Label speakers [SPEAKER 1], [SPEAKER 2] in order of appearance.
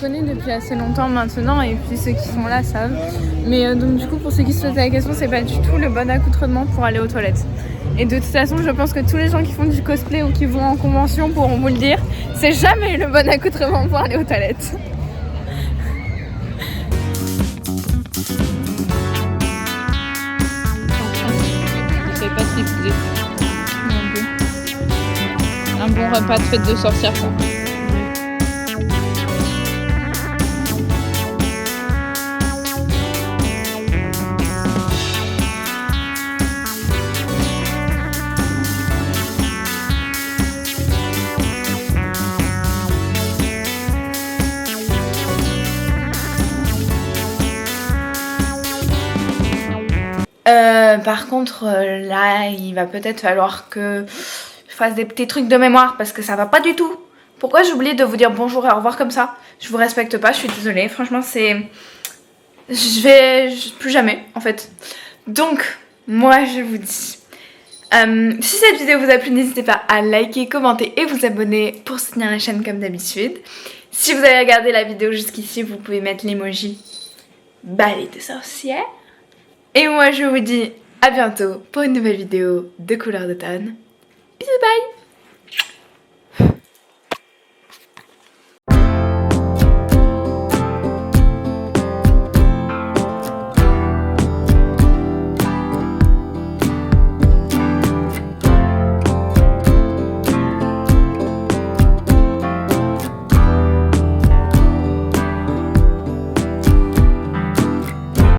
[SPEAKER 1] connais depuis assez longtemps maintenant et puis ceux qui sont là savent. Mais donc du coup pour ceux qui se posent la question, c'est pas du tout le bon accoutrement pour aller aux toilettes. Et de toute façon je pense que tous les gens qui font du cosplay ou qui vont en convention pourront vous le dire, c'est jamais le bon accoutrement pour aller aux toilettes. Je sais pas ce qu'il faisait. Un bon repas de fête de sorcière quoi. Par contre, là, il va peut-être falloir que je fasse des petits trucs de mémoire parce que ça va pas du tout. Pourquoi j'ai oublié de vous dire bonjour et au revoir comme ça? Je vous respecte pas, je suis désolée. Franchement, c'est... Plus jamais, en fait. Donc, moi, je vous dis... si cette vidéo vous a plu, n'hésitez pas à liker, commenter et vous abonner pour soutenir la chaîne comme d'habitude. Si vous avez regardé la vidéo jusqu'ici, vous pouvez mettre l'emoji balai de sorcière. Et moi je vous dis à bientôt pour une nouvelle vidéo de couleur d'automne. Bisous, bye!